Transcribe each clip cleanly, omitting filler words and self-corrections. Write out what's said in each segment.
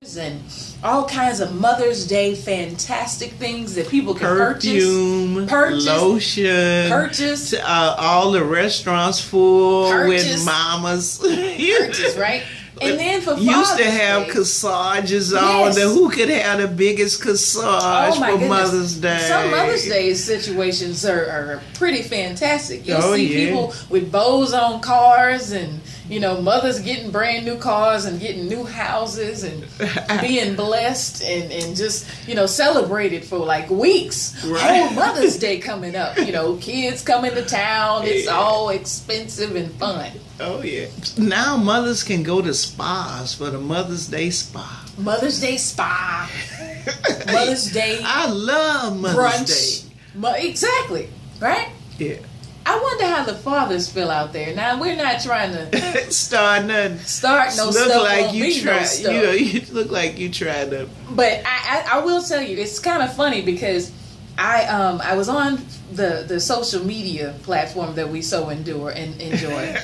and all kinds of Mother's Day fantastic things that people can Perfume, purchase, lotion, all the restaurants full with mamas. Purchase, right? And then for Father's used to have Day, corsages on. yes. Who could have the biggest corsage for goodness. Mother's Day? Some Mother's Day situations are pretty fantastic. You'll see yeah. people with bows on cars, and mothers getting brand new cars and getting new houses and being blessed and just celebrated for like weeks. Right. Whole Mother's Day coming up. Kids coming to town. It's all expensive and fun. Oh yeah. Now mothers can go to spas for the Mother's Day spa. Mother's Day spa. Mother's Day. I love Mother's brunch. Day. Exactly. Right? Yeah. I wonder how the fathers feel out there. Now we're not trying to start nothing. Start no look stuff. Like on you me, try. no stuff. You look like you tried to. But I will tell you, it's kind of funny because I was on the social media platform that we so endure and enjoy,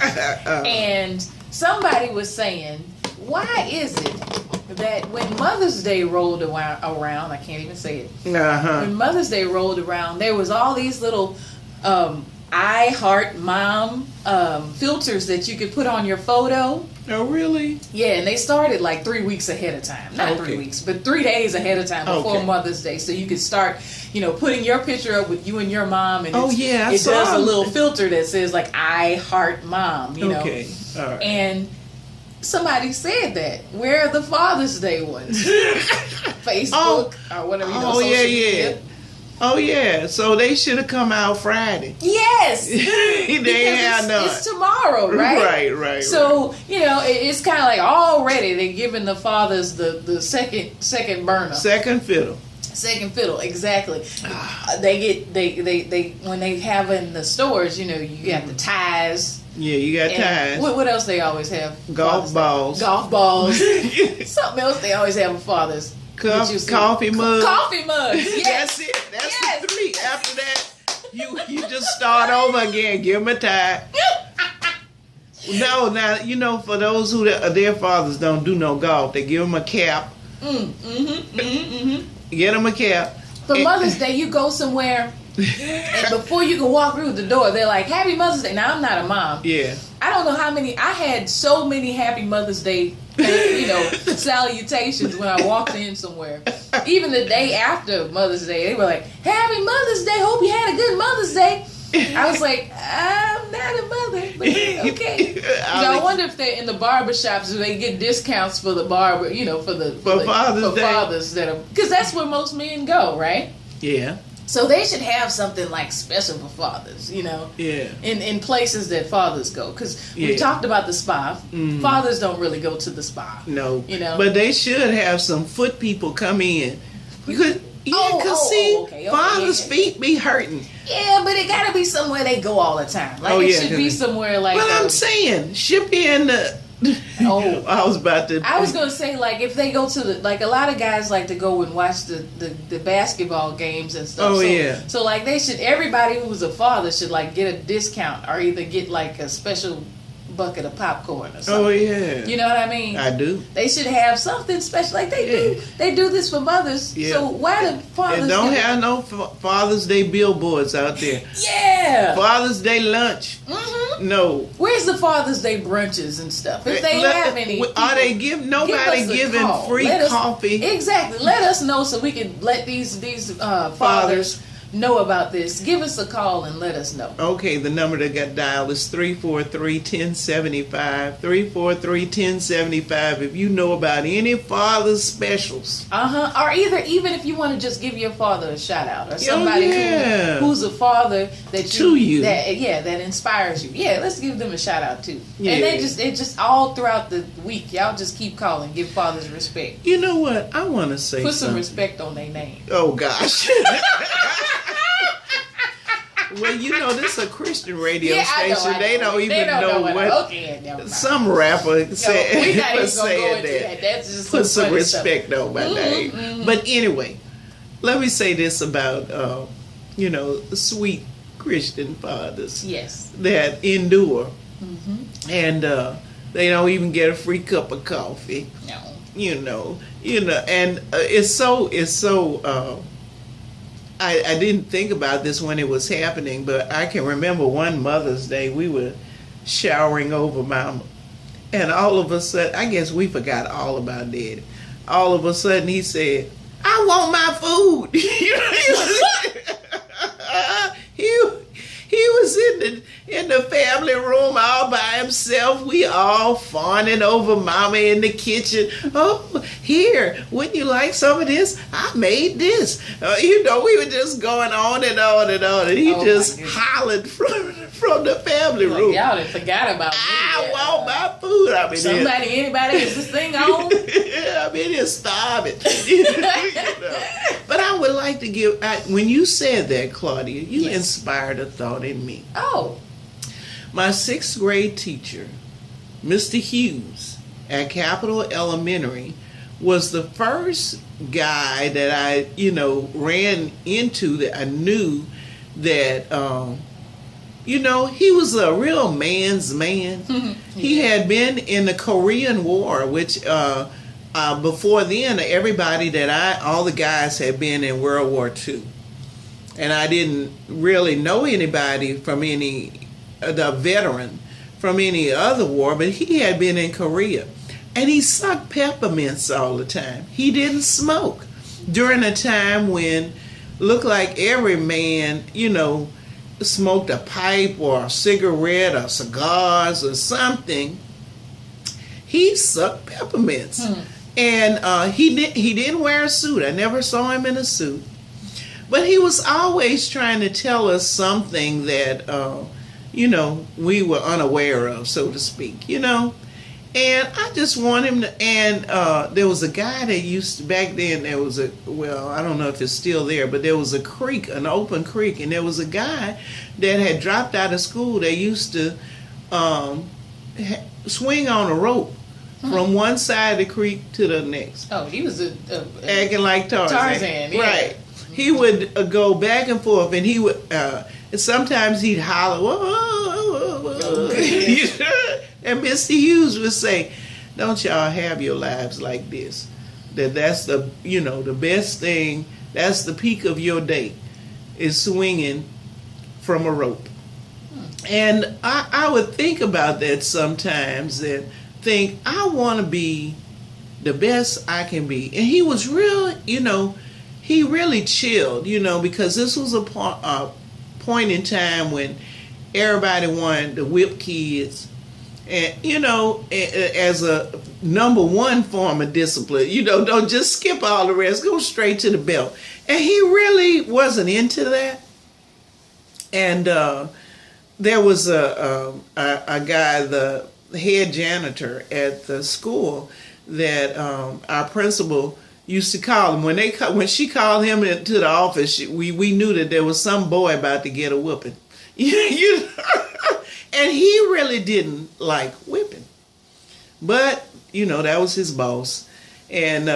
and somebody was saying, why is it that when Mother's Day rolled around, I can't even say it. When Mother's Day rolled around, there was all these little I Heart Mom filters that you could put on your photo. Oh, really? Yeah, and they started like 3 weeks ahead of time. Not 3 weeks, but 3 days ahead of time before Mother's Day. So you could start, putting your picture up with you and your mom. And it does a little filter that says like, I Heart Mom, Okay, all right. And somebody said that. Where are the Father's Day ones? Facebook or whatever, social media. Oh yeah, so they should have come out Friday. Yes, they have none. It's tomorrow, right? Right. So it's kind of like already they're giving the fathers the second burner, second fiddle, exactly. They when they have in the stores, you got the ties. Yeah, you got ties. What else they always have? Golf balls. Something else they always have with fathers. Coffee mugs. Coffee mugs. Yes. That's it. That's the three. After that, you just start over again. Give them a tie. No, now for those who their fathers don't do no golf, they give them a cap. Get them a cap. For Mother's Day, you go somewhere, and before you can walk through the door, they're like, "Happy Mother's Day." Now I'm not a mom. Yeah. I don't know how many. I had so many Happy Mother's Day, salutations when I walked in somewhere. Even the day after Mother's Day, they were like, "Happy Mother's Day. Hope you had a good Mother's Day." I was like, "I'm not a mother, but okay." I wonder if they're in the barber shops, do they get discounts for the barber? For fathers that are, because that's where most men go, right? Yeah. So they should have something like special for fathers, Yeah. in places that fathers go. Because we talked about the spa. Mm-hmm. Fathers don't really go to the spa. No. But they should have some foot people come in. You could, fathers' feet be hurting. Yeah, but it got to be somewhere they go all the time. Like it should be somewhere like. Well, I'm saying, should be in the. I was going to say, like, if they go to a lot of guys like to go and watch the basketball games and stuff. So like everybody who's a father should like get a discount or either get like a special bucket of popcorn or something. Oh yeah. You know what I mean? I do. They should have something special. Like they do. They do this for mothers. Yeah. So why do fathers don't have no Father's Day billboards out there? Yeah. Father's Day lunch. Mm-hmm. No. Where's the Father's Day brunches and stuff? If they have any, are they nobody giving free coffee? Exactly. Let us know so we can let these fathers know about this. Give us a call and let us know. Okay, the number that got dialed is 343-1075. 343-1075. If you know about any father's specials. Or even if you want to just give your father a shout out or somebody who's a father that inspires you. Yeah, let's give them a shout out too. Yeah. And it just all throughout the week, y'all just keep calling, give fathers respect. You know what? I want to say put some respect on their name. Oh gosh. Well, this is a Christian radio station. They don't even know what. Some rapper said that. That's just put some respect on my name. Mm-hmm. But anyway, let me say this about sweet Christian fathers. Yes. That endure, and they don't even get a free cup of coffee. No. and it's so. I didn't think about this when it was happening, but I can remember one Mother's Day we were showering over Mama, and all of a sudden, I guess we forgot all about Daddy. All of a sudden, he said, "I want my food." He was in the family room all by himself. We all fawning over Mama in the kitchen. "Oh, here, wouldn't you like some of this? I made this." We were just going on and on and on, and he just hollered from the family room. Y'all done forgot about me. I want my food. Anybody, is this thing on? I'm in here starving. But I would like to give, when you said that, Claudia, you inspired a thought in me. Oh. My 6th grade teacher, Mr. Hughes, at Capitol Elementary, was the first guy that I, ran into that I knew that, he was a real man's man. He had been in the Korean War, which before then, all the guys had been in World War II. And I didn't really know anybody the veteran from any other war, but he had been in Korea. And he sucked peppermints all the time. He didn't smoke. During a time when looked like every man, smoked a pipe or a cigarette or cigars or something, he sucked peppermints. And he didn't wear a suit. I never saw him in a suit. But he was always trying to tell us something that, we were unaware of, so to speak, And I just want him to, and there was a guy that used to, back then there was I don't know if it's still there, but there was a creek, an open creek, and there was a guy that had dropped out of school that used to swing on a rope from one side of the creek to the next. Oh, he was acting like Tarzan. Yeah. Right. He would go back and forth, and he would, sometimes he'd holler, "Whoa, whoa, whoa, whoa." And Mr. Hughes would say, "Don't y'all have your lives like this? That's the, the best thing, that's the peak of your day, is swinging from a rope." And I would think about that sometimes and think, I want to be the best I can be. And he was real, he really chilled, because this was a point in time when everybody wanted to whip kids. And, as a number one form of discipline, don't just skip all the rest, go straight to the belt. And he really wasn't into that. And there was a guy, the head janitor at the school, that our principal used to call him. When she called him into the office, we knew that there was some boy about to get a whooping. And he really didn't like whipping. But, that was his boss. And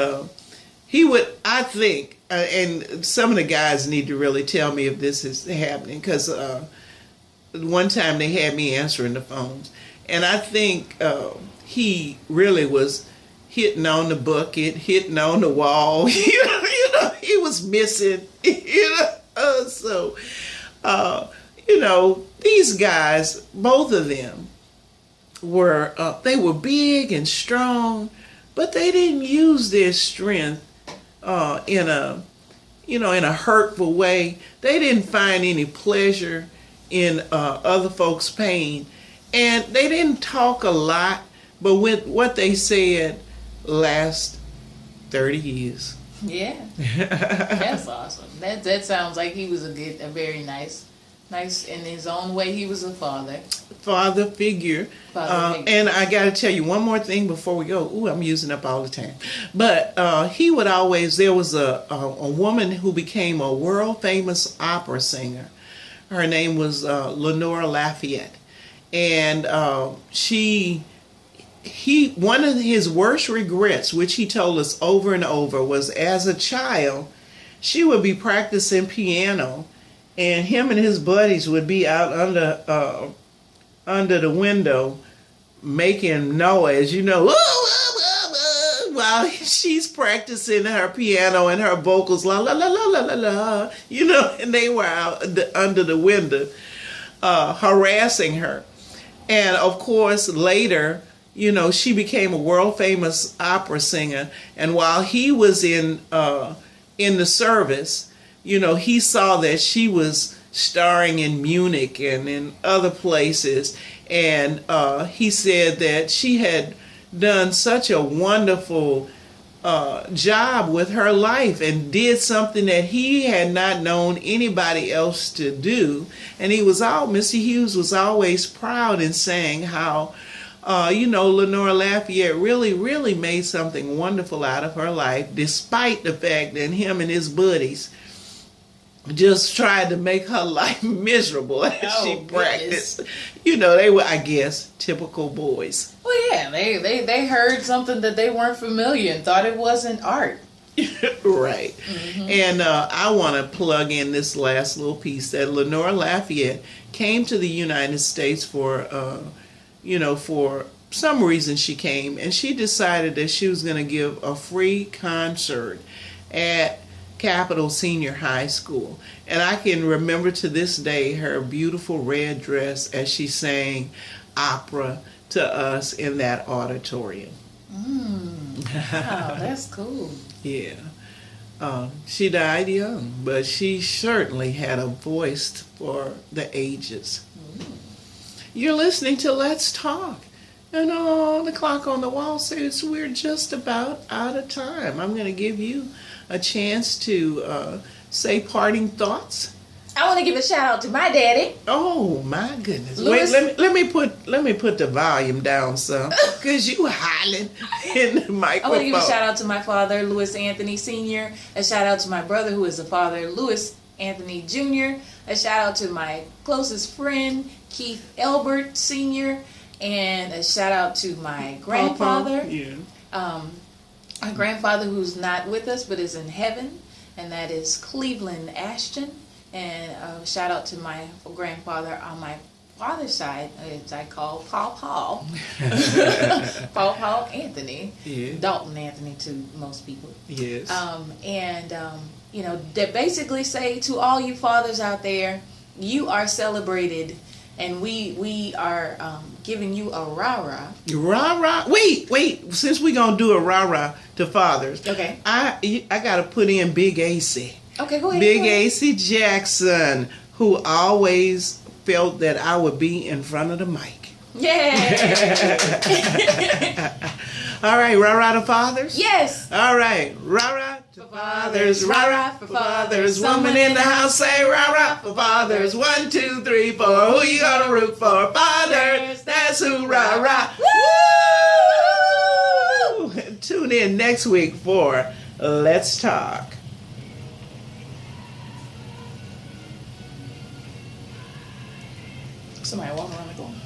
he would, I think, and some of the guys need to really tell me if this is happening, because one time they had me answering the phones. And I think he really was hitting on the bucket, hitting on the wall. He was missing. These guys, both of them, they were big and strong, but they didn't use their strength in a hurtful way. They didn't find any pleasure in other folks' pain, and they didn't talk a lot, but what they said last 30 years. Yeah, that's awesome. That sounds like he was a very nice in his own way. He was a father figure. And I got to tell you one more thing before we go. Ooh, I'm using up all the time. But he would always, there was a woman who became a world famous opera singer. Her name was Lenore Lafayette. And one of his worst regrets, which he told us over and over, was as a child, she would be practicing piano, and him and his buddies would be out under the window making noise, while while she's practicing her piano and her vocals, la la la la la la la, you know, and they were out under the window harassing her. And of course, later, you know, she became a world famous opera singer. And while he was in the service, you know, he saw that she was starring in Munich and in other places. And he said that she had done such a wonderful job with her life and did something that he had not known anybody else to do. And Mr. Hughes was always proud in saying how, you know, Lenore Lafayette really, really made something wonderful out of her life, despite the fact that him and his buddies just tried to make her life miserable as she practiced. You know, they were, I guess, typical boys. Well, yeah, they heard something that they weren't familiar and thought it wasn't art. Right. Mm-hmm. And I want to plug in this last little piece that Lenore Lafayette came to the United States for, you know, for some reason she came, and she decided that she was going to give a free concert at Capital Senior High School. And I can remember to this day her beautiful red dress as she sang opera to us in that auditorium. Wow, that's cool. Yeah. She died young, but she certainly had a voice for the ages. You're listening to Let's Talk. And the clock on the wall says we're just about out of time. I'm going to give you a chance to say parting thoughts. I want to give a shout out to my daddy. Oh my goodness! Louis. Wait, let me put the volume down some, because you hollering in the microphone. I want to give a shout out to my father, Louis Anthony Sr. A shout out to my brother, who is the father, Louis Anthony Jr. A shout out to my closest friend, Keith Elbert Sr. And a shout out to my grandfather. Papa. Yeah. My grandfather, who's not with us but is in heaven, and that is Cleveland Ashton. And shout out to my grandfather on my father's side, as I call Paul Paul Anthony, yeah. Dalton Anthony to most people. Yes. You know, they basically say to all you fathers out there, you are celebrated, and we are giving you a rah-rah. Rah-rah? Wait. Since we're going to do a rah-rah to fathers, okay, I got to put in Big AC. Okay, go ahead. Big AC Jackson, who always felt that I would be in front of the mic. Yeah. All right, rah-rah to fathers? Yes. All right, rah-rah to fathers, rah-rah for fathers. Woman in the house say rah-rah for fathers. 1, 2, 3, 4. Who you gonna root for? Fathers, that's who, rah-rah. Woo! Tune in next week for Let's Talk. Somebody walking around the corner.